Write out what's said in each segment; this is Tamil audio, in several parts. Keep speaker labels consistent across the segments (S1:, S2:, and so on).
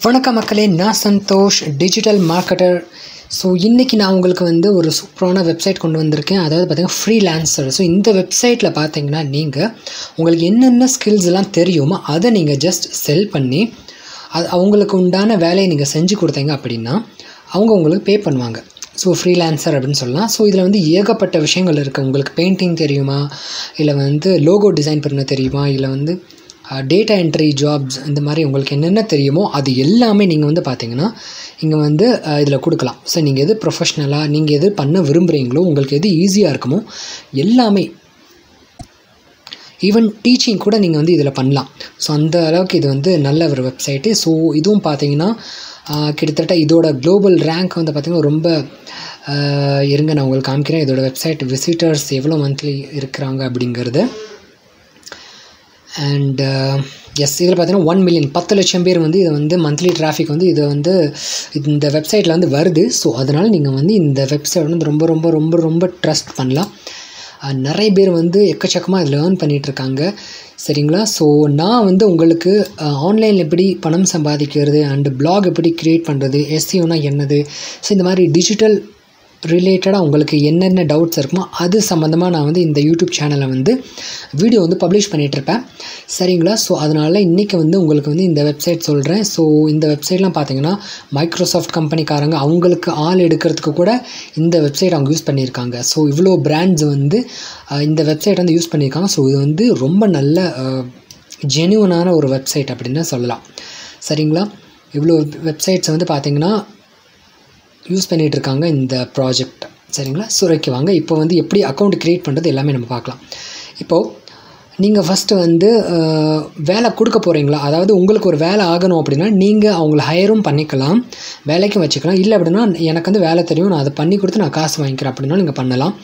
S1: வணக்கம் மக்களே, நான் சந்தோஷ், டிஜிட்டல் மார்க்கெட்டர். ஸோ இன்றைக்கி நான் உங்களுக்கு வந்து ஒரு சூப்பரான வெப்சைட் கொண்டு வந்திருக்கேன். அதாவது பார்த்திங்கன்னா ஃப்ரீலான்சர். ஸோ இந்த வெப்சைட்டில் பார்த்தீங்கன்னா நீங்கள் உங்களுக்கு என்னென்ன ஸ்கில்ஸ் எல்லாம் தெரியுமோ அதை நீங்கள் ஜஸ்ட் செல் பண்ணி அவங்களுக்கு உண்டான வேலையை நீங்கள் செஞ்சு கொடுத்தீங்க அப்படின்னா அவங்க உங்களுக்கு பே பண்ணுவாங்க. ஸோ ஃப்ரீலான்சர் அப்படின்னு சொல்லலாம். ஸோ இதில் வந்து ஏகப்பட்ட விஷயங்கள் இருக்குது. உங்களுக்கு பெயிண்டிங் தெரியுமா, இல்லை வந்து லோகோ டிசைன் பண்ண தெரியுமா, இல்லை வந்து டேட்டா என்ட்ரி ஜாப்ஸ், இந்த மாதிரி உங்களுக்கு என்னென்ன தெரியுமோ அது எல்லாமே நீங்கள் வந்து பார்த்தீங்கன்னா இங்கே வந்து இதில் கொடுக்கலாம். ஸோ நீங்கள் எது ப்ரொஃபஷ்னலாக நீங்கள் எது பண்ண விரும்புகிறீங்களோ, உங்களுக்கு எது ஈஸியாக இருக்குமோ எல்லாமே, ஈவன் டீச்சிங் கூட நீங்கள் வந்து இதில் பண்ணலாம். ஸோ அந்த அளவுக்கு இது வந்து நல்ல ஒரு வெப்சைட்டு. ஸோ இதுவும் பார்த்தீங்கன்னா கிட்டத்தட்ட இதோட குளோபல் ரேங்க் வந்து பார்த்திங்கன்னா ரொம்ப இருங்க நான் உங்களுக்கு காமிக்கிறேன். இதோட வெப்சைட் விசிட்டர்ஸ் எவ்வளோ மந்த்லி இருக்கிறாங்க அப்படிங்கிறது. அண்ட் எஸ், இதில் பார்த்தீங்கன்னா 1 மில்லியன் 10 லட்சம் பேர் வந்து இதை வந்து மந்த்லி டிராஃபிக் வந்து இதை வந்து இந்த வெப்சைட்டில் வந்து வருது. ஸோ அதனால் நீங்கள் வந்து இந்த வெப்சைட் வந்து ரொம்ப ரொம்ப ரொம்ப ரொம்ப ட்ரஸ்ட் பண்ணலாம். நிறைய பேர் வந்து எக்கச்சக்கமாக இதில் ஏர்ன் பண்ணிகிட்ருக்காங்க. சரிங்களா? ஸோ நான் வந்து உங்களுக்கு ஆன்லைனில் எப்படி பணம் சம்பாதிக்கிறது அண்டு பிளாக் எப்படி க்ரியேட் பண்ணுறது, எஸ்சிஓனா என்னது, ஸோ இந்த மாதிரி டிஜிட்டல் ரிலேட்டடாக உங்களுக்கு என்னென்ன டவுட்ஸ் இருக்குமோ அது சம்மந்தமாக நான் வந்து இந்த யூடியூப் சேனலில் வந்து வீடியோ வந்து பப்ளிஷ் பண்ணிகிட்ருப்பேன். சரிங்களா? ஸோ அதனால் இன்றைக்கி வந்து உங்களுக்கு வந்து இந்த வெப்சைட் சொல்கிறேன். ஸோ இந்த வெப்சைட்லாம் பார்த்தீங்கன்னா மைக்ரோசாஃப்ட் கம்பெனிக்காரங்க அவங்களுக்கு ஆள் எடுக்கிறதுக்கு கூட இந்த வெப்சைட் அவங்க யூஸ் பண்ணியிருக்காங்க. ஸோ இவ்வளோ பிராண்ட்ஸ் வந்து இந்த வெப்சைட் வந்து யூஸ் பண்ணியிருக்காங்க. ஸோ இது வந்து ரொம்ப நல்ல ஜென்யூனான ஒரு வெப்சைட் அப்படின்னு சொல்லலாம். சரிங்களா? இவ்வளோ வெப்சைட்ஸ் வந்து பார்த்திங்கன்னா யூஸ் பண்ணிகிட்ருக்காங்க இந்த ப்ராஜெக்ட். சரிங்களா? ஸோ ஓகே, வாங்க இப்போ வந்து எப்படி அக்கௌண்ட் க்ரியேட் பண்ணுறது எல்லாமே நம்ம பார்க்கலாம். இப்போது நீங்கள் ஃபஸ்ட்டு வந்து வேலை கொடுக்க போகிறீங்களா, அதாவது உங்களுக்கு ஒரு வேலை ஆகணும் அப்படின்னா நீங்கள் அவங்கள ஹையரும் பண்ணிக்கலாம், வேலைக்கும் வச்சுக்கலாம். இல்லை அப்படின்னா எனக்கு வந்து வேலை தெரியும், நான் அதை பண்ணி கொடுத்து நான் காசு வாங்கிக்கிறேன் அப்படின்னா நீங்கள் பண்ணலாம்.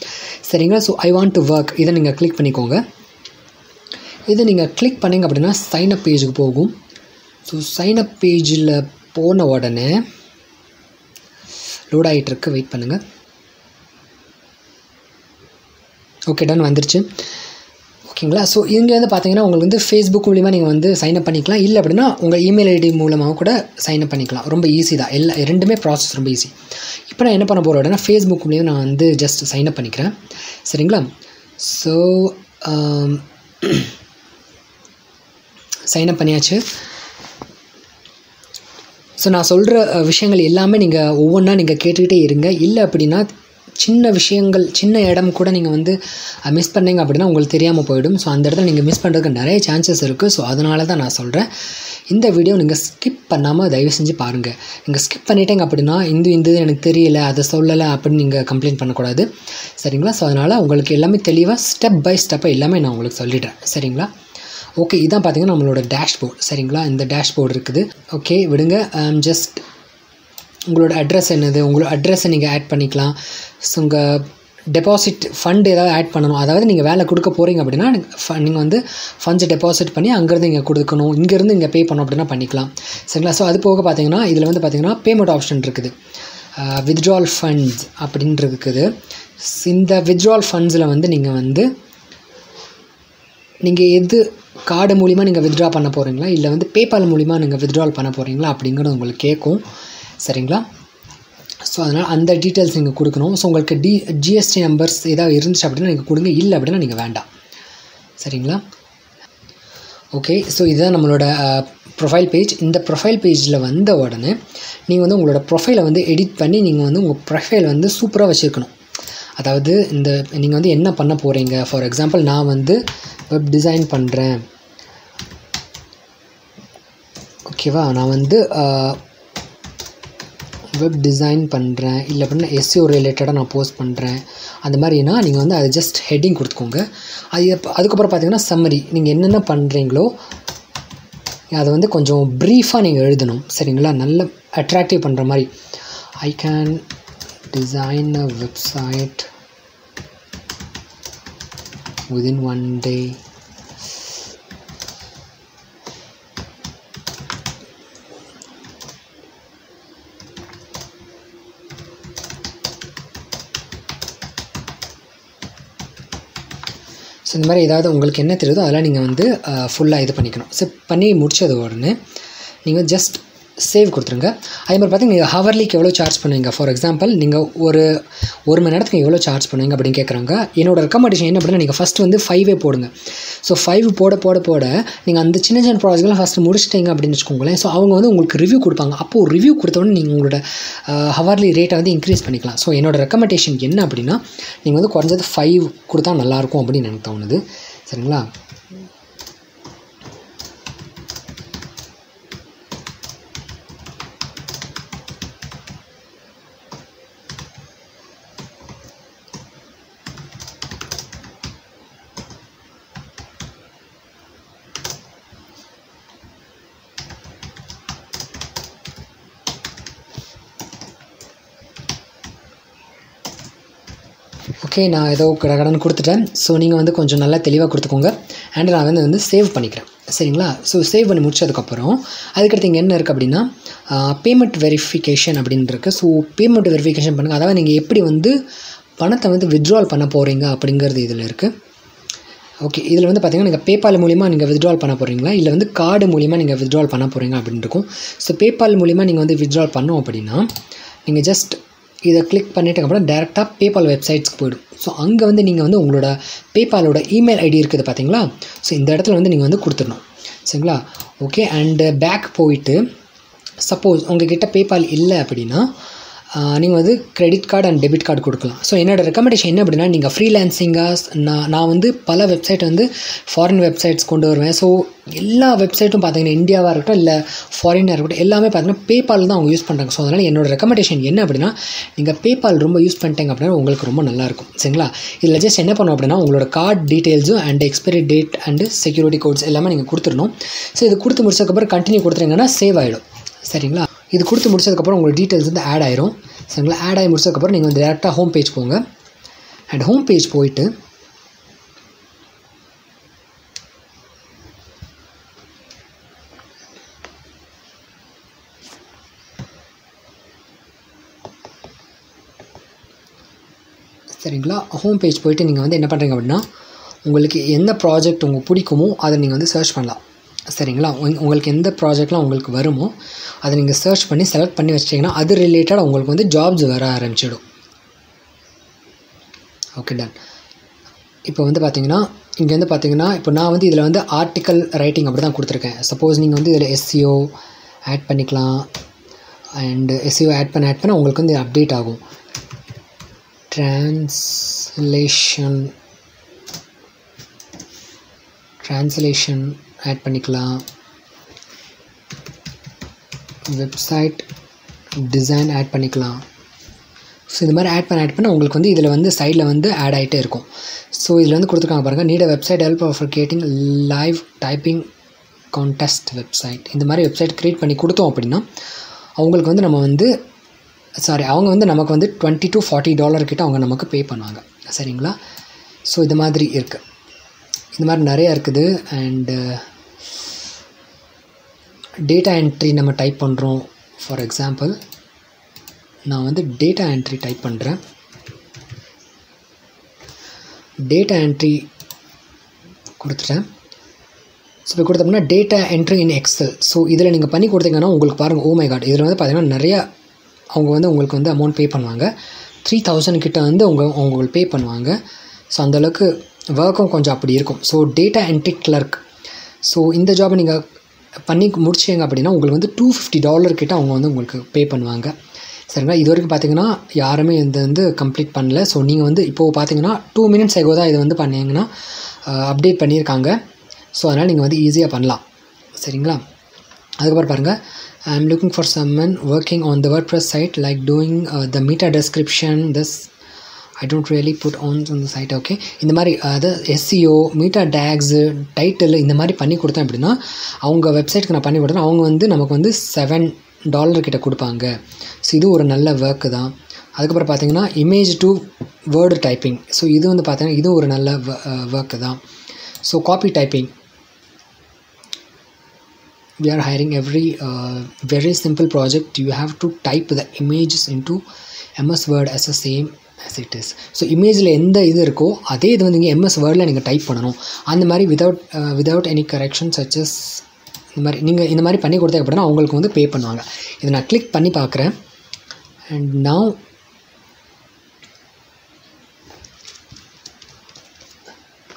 S1: சரிங்களா? So I want to work, இதை நீங்கள் கிளிக் பண்ணிக்கோங்க. இதை நீங்கள் கிளிக் பண்ணிங்க அப்படின்னா சைனப் பேஜுக்கு போகும். ஸோ சைனப் பேஜில் போன உடனே லோட் ஆகிட்டுருக்கு, வெயிட் பண்ணுங்கள். ஓகே, டன் வந்துருச்சு. ஓகேங்களா? ஸோ இங்கே வந்து பார்த்தீங்கன்னா உங்களுக்கு வந்து ஃபேஸ்புக் மூலிமா நீங்கள் வந்து சைன்அப் பண்ணிக்கலாம். இல்லை அப்படின்னா உங்கள் இமெயில் ஐடி மூலமாக கூட சைன்அப் பண்ணிக்கலாம். ரொம்ப ஈஸி தான், ரெண்டுமே ப்ராசஸ் ரொம்ப ஈஸி. இப்போ நான் என்ன பண்ண போகிறேன் அப்படின்னா ஃபேஸ்புக் மூலிமா நான் வந்து ஜஸ்ட் சைன்அப் பண்ணிக்கிறேன். சரிங்களா? ஸோ சைன்அப் பண்ணியாச்சு. ஸோ நான் சொல்கிற விஷயங்கள் எல்லாமே நீங்கள் ஒவ்வொன்றா நீங்கள் கேட்டுக்கிட்டே இருங்க. இல்லை அப்படின்னா சின்ன விஷயங்கள், சின்ன இடம் கூட நீங்கள் வந்து மிஸ் பண்ணிங்க அப்படின்னா உங்களுக்கு தெரியாமல் போயிடும். ஸோ அந்த இடத்துல நீங்கள் மிஸ் பண்ணுறதுக்கு நிறைய சான்சஸ் இருக்குது. ஸோ அதனால தான் நான் சொல்கிறேன், இந்த வீடியோ நீங்கள் ஸ்கிப் பண்ணாமல் தயவு செஞ்சு பாருங்கள். நீங்கள் ஸ்கிப் பண்ணிட்டீங்க அப்படின்னா இந்த எனக்கு தெரியல, அதை சொல்லலை அப்படின்னு நீங்கள் கம்ப்ளைண்ட் பண்ணக்கூடாது. சரிங்களா? ஸோ அதனால் உங்களுக்கு எல்லாமே தெளிவாக ஸ்டெப் பை ஸ்டெப்பாக எல்லாமே நான் உங்களுக்கு சொல்லிடுறேன். சரிங்களா? ஓகே, இதான் பார்த்தீங்கன்னா நம்மளோட டேஷ்போர்ட். சரிங்களா? இந்த டேஷ்போர்ட் இருக்குது. ஓகே, விடுங்க. ஜஸ்ட் உங்களோட அட்ரஸ் என்னது, உங்களோட அட்ரஸை நீங்கள் ஆட் பண்ணிக்கலாம். ஸோ உங்கள் டெபாசிட் ஃபண்ட் ஏதாவது ஆட் பண்ணணும், அதாவது நீங்கள் வேலை கொடுக்க போகிறீங்க அப்படின்னா நீங்கள் வந்து ஃபண்ட்ஸை டெபாசிட் பண்ணி அங்கேருந்து இங்கே கொடுக்கணும், இங்கேருந்து இங்கே பே பண்ணணும் அப்படின்னா பண்ணிக்கலாம். சரிங்களா? ஸோ அது போக பார்த்தீங்கன்னா இதில் வந்து பார்த்தீங்கன்னா பேமெண்ட் ஆப்ஷன் இருக்குது, வித்ட்ரால் ஃபண்ட்ஸ் அப்படின்னு இருக்குது. இந்த வித்ட்ரால் ஃபண்ட்ஸில் வந்து நீங்கள் எது கார்டு மூலிமா நீங்கள் வித்ட்ரா பண்ண போகிறீங்களா, இல்லை வந்து பேபால் மூலிமா நீங்கள் வித்ட்ரால் பண்ண போகிறீங்களா அப்படிங்கிறது உங்களுக்கு கேட்கும். சரிங்களா? ஸோ அதனால் அந்த டீட்டெயில்ஸ் நீங்கள் கொடுக்கணும். ஸோ உங்களுக்கு ஜிஎஸ்டி நம்பர்ஸ் ஏதாவது இருந்துச்சு அப்படின்னா நீங்கள் கொடுங்க, இல்லை அப்படின்னா நீங்கள் வேண்டாம். சரிங்களா? ஓகே, ஸோ இதுதான் நம்மளோட ப்ரொஃபைல் பேஜ். இந்த ப்ரொஃபைல் பேஜில் வந்த உடனே நீங்கள் வந்து உங்களோட ப்ரொஃபைலை வந்து எடிட் பண்ணி நீங்கள் வந்து உங்கள் ப்ரொஃபைல் வந்து சூப்பராக வச்சுருக்கணும். அதாவது நீங்கள் வந்து என்ன பண்ண போகிறீங்க, ஃபார் எக்ஸாம்பிள் நான் வந்து வெப் டிசைன் பண்ணுறேன், ஓகேவா, நான் வந்து வெப் டிசைன் பண்ணுறேன், இல்லை அப்படின்னா எஸ்சிஓ ரிலேட்டடாக நான் போஸ்ட் பண்ணுறேன், அந்த மாதிரினா நீங்கள் வந்து அதை ஜஸ்ட் ஹெட்டிங் கொடுத்துக்கோங்க. அதுக்கப்புறம் பார்த்தீங்கன்னா சம்மரி, நீங்கள் என்னென்ன பண்ணுறீங்களோ அதை வந்து கொஞ்சம் ப்ரீஃபாக நீங்கள் எழுதணும். சரிங்களா? நல்ல அட்ராக்டிவ் பண்ணுற மாதிரி. I can design a website within 1 day. So இந்த மாதிரி ஏதாவது உங்களுக்கு என்ன தெரியுதோ அதெல்லாம் நீங்கள் வந்து ஃபுல்லாக இது பண்ணிக்கணும். ஸோ பண்ணி முடித்தது உடனே நீங்கள் ஜஸ்ட் சேவ் கொடுத்துருங்க. அதே மாதிரி பார்த்தீங்கன்னா நீங்கள் ஹவர்லிக்கு எவ்வளோ சார்ஜ் பண்ணுவீங்க, ஃபார் எக்ஸாம்பிள் நீங்கள் ஒரு மணி நேரத்துக்கு எவ்வளோ சார்ஜ் பண்ணுவீங்க அப்படின்னு கேட்குறாங்க. என்னோட ரெக்கமெண்டேஷன் என்ன அப்படின்னா நீங்கள் ஃபஸ்ட்டு வந்து 5 போடுங்க. ஸோ 5 போட நீங்கள் அந்த சின்ன சின்ன ப்ராஜெக்ட்லாம் ஃபஸ்ட்டு முடிச்சிட்டிங்க அப்படின்னு வச்சுக்கோங்களேன். ஸோ அவங்க வந்து உங்களுக்கு ரிவ்யூ கொடுப்பாங்க. அப்போது ரிவ்யூ கொடுத்தோடனே நீங்கள் உங்களோட ஹவர்லி ரேட்டை வந்து இன்க்ரீஸ் பண்ணிக்கலாம். ஸோ என்னோட ரெக்கமெண்டேஷன் என்ன அப்படின்னா நீங்கள் வந்து குறைஞ்சது 5 கொடுத்தா நல்லாயிருக்கும் அப்படின்னு எனக்கு தோணுது. சரிங்களா? ஓகே, நான் ஏதோ கடன்னு கொடுத்துட்டேன். ஸோ நீங்கள் வந்து கொஞ்சம் நல்லா தெளிவாக கொடுத்துக்கோங்க. அண்ட் நான் வந்து சேவ் பண்ணிக்கிறேன். சரிங்களா? ஸோ சேவ் பண்ணி முடிச்சதுக்கப்புறம் அதுக்கடுத்து இங்கே என்ன இருக்குது அப்படின்னா பேமெண்ட் வெரிஃபிகேஷன் அப்படின்னு இருக்குது. ஸோ பேமெண்ட் வெரிஃபிகேஷன் பண்ணுங்கள். அதாவது நீங்கள் எப்படி வந்து பணத்தை வந்து வித்ட்ரால் பண்ண போகிறீங்க அப்படிங்கிறது இதில் இருக்குது. ஓகே, இதில் வந்து பார்த்திங்கன்னா நீங்கள் பேபால் மூலிமா நீங்கள் வித்ட்ரால் பண்ண போகிறீங்களா இல்லை வந்து கார்டு மூலிமா நீங்கள் வித்ட்ரால் பண்ண போகிறீங்க அப்படின்னு இருக்கும். ஸோ பேபால் மூலிமா நீங்கள் வந்து வித்ட்ரால் பண்ணோம் அப்படின்னா நீங்கள் ஜஸ்ட் இதை கிளிக் பண்ணிட்டதுக்கப்புறம் டேரெக்டாக பேபால் வெப்சைட்ஸ்க்கு போய்டும். ஸோ அங்கே வந்து நீங்கள் வந்து உங்களோட பேபாலோட இமெயில் ஐடி இருக்குது பார்த்தீங்களா? ஸோ இந்த இடத்துல வந்து நீங்கள் வந்து கொடுத்துடணும். சரிங்களா? ஓகே, அண்டு பேக் போயிட்டு சப்போஸ் உங்கள்கிட்ட பேபால் இல்லை அப்படின்னா நீங்கள் வந்து credit card and debit card கொடுக்கலாம். ஸோ என்னோடய ரெக்கமெண்டேஷன் என்ன அப்படின்னா நீங்கள் ஃப்ரீலான்சிங்காக நான் வந்து பல வெப்சைட் வந்து ஃபாரின் வெப்சைட்ஸ் கொண்டு வருவேன். ஸோ எல்லா வெப்சைட்டும் பார்த்தீங்கன்னா இந்தியாவாக இருக்கட்டும் இல்லை ஃபாரினாக இருக்கட்டும் எல்லாமே பார்த்தீங்கன்னா பேபால் தான் அவங்க யூஸ் பண்ணுறாங்க. ஸோ அதனால் என்னோடய ரெக்கமெண்டேஷன் என்ன அப்படின்னா நீங்கள் பேபால் ரொம்ப யூஸ் பண்ணிட்டீங்க அப்படின்னா உங்களுக்கு ரொம்ப நல்லாயிருக்கும். சரிங்களா? இதில் ஜஸ்ட் என்ன பண்ணணும் அப்படின்னா உங்களோட கார்டு டீட்டெயில்ஸும் and expiry date and security codes எல்லாமே நீங்கள் கொடுத்துடணும். ஸோ இது கொடுத்து முடிச்சதுக்கப்புறம் கண்டினியூ கொடுத்துட்டீங்கன்னா சேவ் ஆகிடும். சரிங்களா? இது கொடுத்து முடிச்சதுக்கப்புறம் உங்களுக்கு டீட்டெயில்ஸ் வந்து ஆட் ஆயிரும். சரிங்களா? ஆட் ஆகி முடிச்சதுக்கப்புறம் நீங்கள் வந்து டேரெக்டாக ஹோம் பேஜ் போங்க. அண்ட் ஹோம் பேஜ் போயிட்டு சரிங்களா? ஹோம் பேஜ் போயிட்டு நீங்கள் வந்து என்ன பண்ணுறீங்க அப்படின்னா உங்களுக்கு எந்த ப்ராஜெக்ட் உங்களுக்கு பிடிக்குமோ அதை நீங்கள் வந்து சர்ச் பண்ணலாம். சரிங்களா? உங்களுக்கு எந்த ப்ராஜெக்ட்லாம் உங்களுக்கு வருமோ அதை நீங்கள் சர்ச் பண்ணி செலக்ட் பண்ணி வச்சிட்டிங்கன்னா அது ரிலேட்டடாக உங்களுக்கு வந்து ஜாப்ஸ் வர ஆரம்பிச்சிடும். Okay, done. இப்போ வந்து பார்த்தீங்கன்னா இங்கே வந்து பார்த்தீங்கன்னா இப்போ நான் வந்து இதில் வந்து ஆர்டிக்கல் ரைட்டிங் அப்படி தான் கொடுத்துருக்கேன். சப்போஸ் நீங்கள் வந்து இதில் எஸ்சிஓ ஆட் பண்ணிக்கலாம். அண்டு எஸ்சிஓ ஆட் பண்ண உங்களுக்கு வந்து அப்டேட் ஆகும். ட்ரான்ஸ்லேஷன் ஆட் பண்ணிக்கலாம். வெப்சைட் டிசைன் ஆட் பண்ணிக்கலாம். ஸோ இது மாதிரி ஆட் பண்ண உங்களுக்கு வந்து இதில் வந்து சைடில் வந்து ஆட் ஆகிட்டே இருக்கும். ஸோ இதில் வந்து கொடுத்துருக்காங்க பாருங்கள், need a website help for creating live typing contest website. இந்த மாதிரி வெப்சைட் க்ரியேட் பண்ணி கொடுத்தோம் அப்படின்னா அவங்களுக்கு வந்து அவங்க வந்து நமக்கு வந்து $20 to $40 கிட்ட அவங்க நமக்கு பே பண்ணுவாங்க. சரிங்களா? ஸோ இது மாதிரி இருக்குது. இந்த மாதிரி நிறையா இருக்குது. அண்டு டேட்டா என்ட்ரி நம்ம டைப் பண்ணுறோம். ஃபார் எக்ஸாம்பிள் நான் வந்து டேட்டா என்ட்ரி டைப் பண்ணுறேன். டேட்டா என்ட்ரி கொடுத்துட்டேன். ஸோ இப்போ கொடுத்தோம்னா data entry in Excel. So இதில் நீங்கள் பண்ணி கொடுத்தீங்கன்னா உங்களுக்கு பாருங்கள், ஓ மை காட், இதில் வந்து பார்த்திங்கன்னா நிறையா அவங்க வந்து உங்களுக்கு வந்து அமௌண்ட் பே பண்ணுவாங்க. 3000 கிட்ட வந்து உங்களுக்கு பே பண்ணுவாங்க. ஸோ அந்தளவுக்கு ஒர்க்கும் கொஞ்சம் அப்படி இருக்கும். So data entry clerk. So இந்த ஜாபை நீங்கள் பண்ணி முடிச்சிங்க அப்படின்னா உங்களுக்கு வந்து $250 கிட்ட அவங்க வந்து உங்களுக்கு பே பண்ணுவாங்க. சரிங்களா? இது வரைக்கும் பார்த்தீங்கன்னா யாருமே இது வந்து கம்ப்ளீட் பண்ணல. ஸோ நீங்கள் வந்து இப்போது பார்த்தீங்கன்னா 2 minutes ago தான் இது வந்து பண்ணிங்கன்னா அப்டேட் பண்ணியிருக்காங்க. ஸோ அதனால் நீங்கள் வந்து ஈஸியாக பண்ணலாம். சரிங்களா? அதுக்கப்புறம் பாருங்கள், I am looking for someone working on the WordPress site like doing the meta description. This I don't really put on the site. Okay, இந்த மாதிரி அது எஸ்சிஓ, மீட்டா டேக்ஸு, டைட்டில் இந்த மாதிரி பண்ணி கொடுத்தேன் அப்படின்னா அவங்க வெப்சைட்டுக்கு நான் பண்ணி கொடுத்தேன். அவங்க வந்து நமக்கு வந்து $7 கிட்ட கொடுப்பாங்க. ஸோ இது ஒரு நல்ல ஒர்க்கு தான். அதுக்கப்புறம் பார்த்தீங்கன்னா image to word typing. So இது வந்து பார்த்தீங்கன்னா இது ஒரு நல்ல ஒர்க்கு தான். So copy typing. We are hiring every very simple project. You have to type the images into MS Word as the same as it is. So இமேஜில் எந்த இது இருக்கோ அதே இது வந்து நீங்கள் MS வேர்டில் நீங்கள் டைப் பண்ணணும். அந்த மாதிரி without any correction such as நீங்கள் இந்த மாதிரி பண்ணி கொடுத்தா அப்படின்னா அவங்களுக்கு வந்து பே பண்ணுவாங்க. இதை நான் கிளிக் பண்ணி பார்க்குறேன். அண்ட் நவ்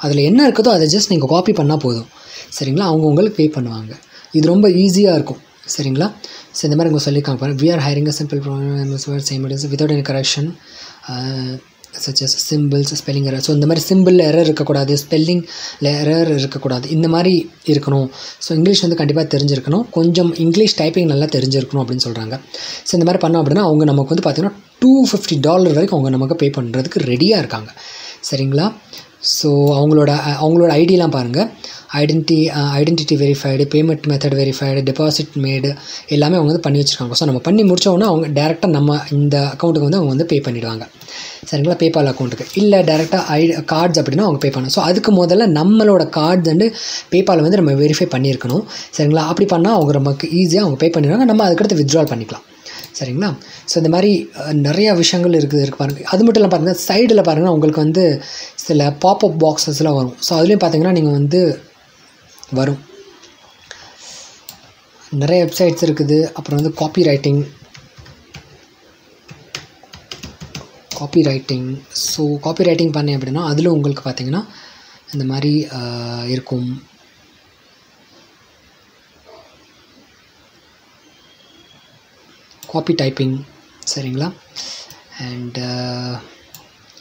S1: அதில் என்ன இருக்குதோ அதை ஜஸ்ட் நீங்கள் காப்பி பண்ணால் போதும். சரிங்களா, அவங்க உங்களுக்கு பே பண்ணுவாங்க. இது ரொம்ப ஈஸியாக இருக்கும். சரிங்களா, ஸோ இந்த மாதிரி அவங்க சொல்லியிருக்காங்க பாருங்கள். we are hiring a simple same without any correction such as symbols, spelling error. So இந்த மாதிரி சிம்பிள் எரர் இருக்கக்கூடாது, ஸ்பெல்லிங் எரர் இருக்கக்கூடாது, இந்த மாதிரி இருக்கணும். ஸோ இங்கிலீஷ் வந்து கண்டிப்பாக தெரிஞ்சிருக்கணும், கொஞ்சம் இங்கிலீஷ் டைப்பிங் நல்லா தெரிஞ்சிருக்கணும் அப்படின்னு சொல்கிறாங்க. ஸோ இந்த மாதிரி பண்ணோம் அப்படின்னா அவங்க நமக்கு வந்து பார்த்திங்கன்னா $250 வரைக்கும் அவங்க நமக்கு பே பண்ணுறதுக்கு ரெடியாக இருக்காங்க. சரிங்களா, ஸோ அவங்களோட ஐடியெலாம் பாருங்கள். Identity verified, payment method verified, deposit made எல்லாமே அவங்க வந்து பண்ணி வச்சுருக்காங்க. ஸோ நம்ம பண்ணி முடித்தோன்னா அவங்க டேரெக்டாக நம்ம இந்த அக்கௌண்ட்டுக்கு வந்து அவங்க வந்து பே பண்ணிவிடுவாங்க. சரிங்களா, பேபால் அக்கௌண்ட்டுக்கு. இல்லை டேரெக்டாக கார்ட்ஸ் அப்படின்னா அவங்க பே பண்ணணும். ஸோ அதுக்கு முதல்ல நம்மளோட கார்ட்ஸ் வந்து பேபால் வந்து நம்ம வெரிஃபை பண்ணியிருக்கணும். சரிங்களா, அப்படி பண்ணால் அவங்க நமக்கு ஈஸியாக அவங்க பே பண்ணிடுவாங்க. நம்ம அதுக்கடுத்து வித்ட்ரால் பண்ணிக்கலாம். சரிங்களா, ஸோ இந்த மாதிரி நிறையா விஷயங்கள் இருக்குது பாருங்கள். அது மட்டும் இல்லை பாருங்கள், சைடில் பாருங்கள் உங்களுக்கு வந்து சில பாப்அப் பாக்ஸஸ்லாம் வரும். ஸோ அதுலேயும் பார்த்தீங்கன்னா நீங்கள் வந்து வரும் நிறைய வெப்சைட்ஸ் இருக்குது. அப்புறம் வந்து copy writing. So copy writing பண்ணேன் அப்படின்னா அதில் உங்களுக்கு பார்த்தீங்கன்னா இந்த மாதிரி இருக்கும். Copy typing. சரிங்களா, அண்ட்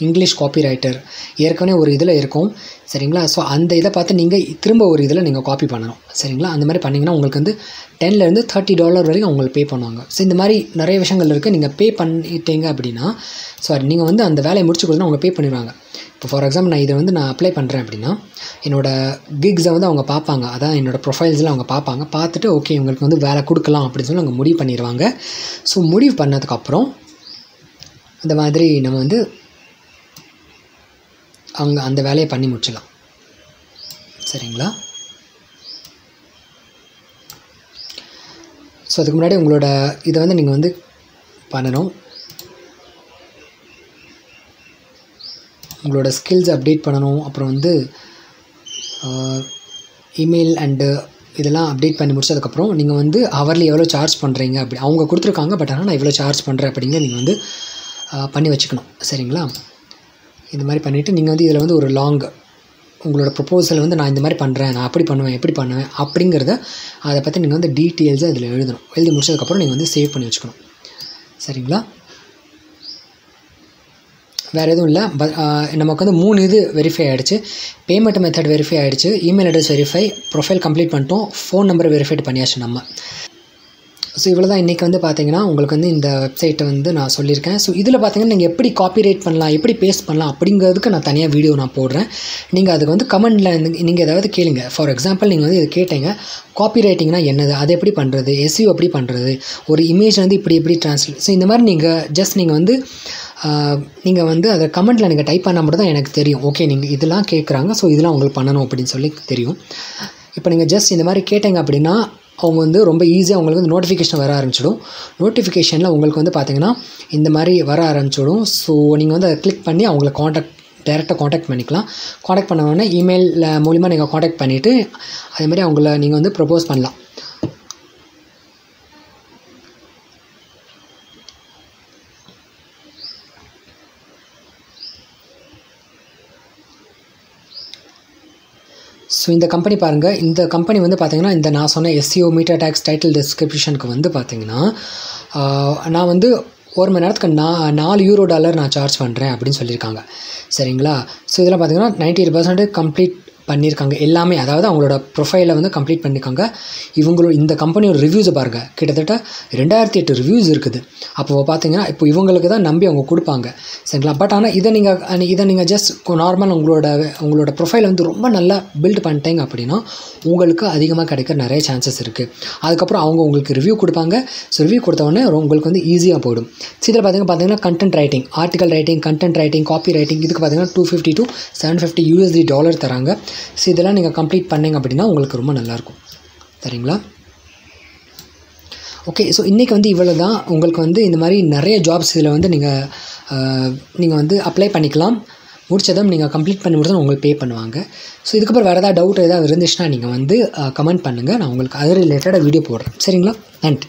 S1: இங்கிலீஷ் காப்பி ரைட்டர் ஏற்கனவே ஒரு இதில் இருக்கும். சரிங்களா, ஸோ அந்த இதை பார்த்து நீங்கள் திரும்ப ஒரு இதில் நீங்கள் காப்பி பண்ணணும். சரிங்களா, அந்த மாதிரி பண்ணிங்கன்னா உங்களுக்கு வந்து $10 to $30 வரைக்கும் அவங்களுக்கு பே பண்ணுவாங்க. ஸோ இந்த மாதிரி நிறைய விஷயங்கள் இருக்குது. நீங்கள் பே பண்ணிட்டீங்க அப்படின்னா நீங்கள் வந்து அந்த வேலையை முடிச்சு கொடுத்தா அவங்க பே பண்ணிடுவாங்க. இப்போ ஃபார் எக்ஸாம்பிள் நான் இதை வந்து நான் அப்ளை பண்ணுறேன் அப்படின்னா என்னோடய கிக்ஸை வந்து அவங்க பார்ப்பாங்க. அதான் என்னோடய ப்ரொஃபைல்ஸில் அவங்க பார்ப்பாங்க. பார்த்துட்டு ஓகே உங்களுக்கு வந்து வேலை கொடுக்கலாம் அப்படின்னு சொல்லி அவங்க முடிவு பண்ணிடுவாங்க. ஸோ முடிவு பண்ணதுக்கப்புறம் இந்த மாதிரி நம்ம வந்து அவங்க அந்த வேலையை பண்ணி முடிச்சிடலாம். சரிங்களா, ஸோ அதுக்கு முன்னாடி உங்களோட இதை வந்து நீங்கள் வந்து பண்ணணும். உங்களோட ஸ்கில்ஸ் அப்டேட் பண்ணணும். அப்புறம் வந்து இமெயில் அண்டு இதெல்லாம் அப்டேட் பண்ணி முடிச்சதுக்கப்புறம் நீங்கள் வந்து ஹவர்லி எவ்வளோ சார்ஜ் பண்ணுறீங்க அப்படி அவங்க கொடுத்துருக்காங்க. பட் ஆனால் நான் எவ்வளோ சார்ஜ் பண்ணுறேன் அப்படிங்க நீங்கள் வந்து பண்ணி வச்சுக்கணும். சரிங்களா, இந்த மாதிரி பண்ணிவிட்டு நீங்கள் வந்து இதில் வந்து ஒரு உங்களோட ப்ரொப்போசல் வந்து நான் இந்த மாதிரி பண்ணுறேன், நான் அப்படி பண்ணுவேன், எப்படி பண்ணுவேன் அப்படிங்கிறத அதை பற்றி நீங்கள் வந்து டீட்டெயில்ஸாக இதில் எழுதணும். எழுதி முடிச்சதுக்கப்புறம் நீங்கள் வந்து சேவ் பண்ணி வச்சுக்கணும். சரிங்களா, வேறு எதுவும் இல்லை. நமக்கு வந்து 3 இது வெரிஃபை ஆகிடுச்சு. பேமெண்ட் மெத்தட் வெரிஃபை ஆகிடுச்சு, email address verify, profile complete பண்ணிட்டோம், ஃபோன் நம்பர் வெரிஃபைட் பண்ணியாச்சு நம்ம. ஸோ இவ்வளோ தான் இன்றைக்கி வந்து பார்த்தீங்கன்னா உங்களுக்கு வந்து இந்த வெப்சைட்டை வந்து நான் சொல்லியிருக்கேன். ஸோ இதில் பார்த்தீங்கன்னா நீங்கள் எப்படி காப்பிரைட் பண்ணலாம், எப்படி பேஸ்ட் பண்ணலாம் அப்படிங்கிறதுக்கு நான் தனியாக வீடியோ நான் போடுறேன். நீங்கள் அதுக்கு வந்து கமெண்டில் நீங்கள் ஏதாவது கேளுங்க. ஃபார் எக்ஸாம்பிள் நீங்கள் வந்து இது கேட்டீங்க, காப்பி ரைட்டிங்னா என்னது, அது எப்படி பண்ணுறது, எஸ்இஓ எப்படி பண்ணுறது, ஒரு இமேஜ் வந்து இப்படி ட்ரான்ஸ்லேட். ஸோ இந்த மாதிரி நீங்கள் வந்து அதை கமெண்ட்டில் நீங்கள் டைப் பண்ணால் மட்டும் தான் எனக்கு தெரியும். ஓகே நீங்கள் இதெல்லாம் கேட்குறாங்க, ஸோ இதெல்லாம் உங்களுக்கு பண்ணணும் அப்படின்னு சொல்லி தெரியும். இப்போ நீங்கள் ஜஸ்ட் இந்த மாதிரி கேட்டீங்க அப்படின்னா அவங்க வந்து ரொம்ப ஈஸியாக உங்களுக்கு வந்து நோட்டிஃபிகேஷன் வர ஆரம்பிச்சிடும். நோட்டிஃபிகேஷனில் உங்களுக்கு வந்து பார்த்திங்கன்னா இந்த மாதிரி வர ஆரம்பிச்சிடும். ஸோ நீங்கள் வந்து அதை கிளிக் பண்ணி அவங்கள டேரெக்டாக காண்டாக்ட் பண்ணிக்கலாம். காண்டாக்ட் பண்ண உடனே இமெயில் மூலிமா நீங்கள் காண்டாக்ட் பண்ணிவிட்டு அதேமாதிரி அவங்கள நீங்கள் வந்து ப்ரப்போஸ் பண்ணலாம். ஸோ இந்த கம்பெனி பாருங்கள், இந்த கம்பெனி வந்து பார்த்திங்கன்னா இந்த நான் சொன்ன எஸ்இஓ, மீட்டா டேக்ஸ், டைட்டில் டிஸ்கிரிப்ஷனுக்கு வந்து பார்த்திங்கன்னா நான் வந்து 1 மணி நேரத்துக்கு $4 நான் சார்ஜ் பண்ணுறேன் அப்படின்னு சொல்லியிருக்காங்க. சரிங்களா, ஸோ இதெல்லாம் பார்த்திங்கன்னா 98% கம்ப்ளீட் பண்ணியிருக்காங்க எல்லாமே. அதாவது அவங்களோட ப்ரொஃபைலை வந்து கம்ப்ளீட் பண்ணியிருக்காங்க. இந்த கம்பெனியோட ரிவ்யூஸை பாருங்கள், கிட்டத்தட்ட 2008 ரிவ்யூஸ் இருக்குது. அப்போ பார்த்தீங்கன்னா இப்போ இவங்களுக்கு தான் நம்பி அவங்க கொடுப்பாங்க. சரிங்களா, பட் ஆனால் இதை நீங்கள் ஜஸ்ட் நார்மல் உங்களோட ப்ரொஃபைலை வந்து ரொம்ப நல்லா பில்ட் பண்ணிட்டீங்க அப்படின்னா உங்களுக்கு அதிகமாக கிடைக்க நிறைய சான்சஸ் இருக்குது. அதுக்கப்புறம் அவங்க உங்களுக்கு ரிவ்யூ கொடுப்பாங்க. ஸோ ரிவ்யூ கொடுத்தவொடனே உங்களுக்கு வந்து ஈஸியாக போயிடும். ஸோ இதில் பார்த்தீங்கன்னா content writing, article writing, content writing, copy writing, இதுக்கு பார்த்தீங்கன்னா $250 to $750 தராங்க. ஸோ இதெல்லாம் நீங்கள் கம்ப்ளீட் பண்ணிங்க அப்படின்னா உங்களுக்கு ரொம்ப நல்லாயிருக்கும். சரிங்களா, ஓகே. ஸோ இன்றைக்கி வந்து இவ்வளோ தான். உங்களுக்கு வந்து இந்த மாதிரி நிறைய ஜாப்ஸ் இதில் வந்து நீங்கள் வந்து அப்ளை பண்ணிக்கலாம். முடிச்சதும் நீங்கள் கம்ப்ளீட் பண்ணி முடிச்சதும் உங்களுக்கு பே பண்ணுவாங்க. ஸோ இதுக்கப்புறம் வேறு ஏதாவது டவுட் ஏதாவது இருந்துச்சுன்னா நீங்கள் வந்து கமெண்ட் பண்ணுங்கள். நான் உங்களுக்கு அது ரிலேட்டடாக வீடியோ போடுறேன். சரிங்களா? நன்றி.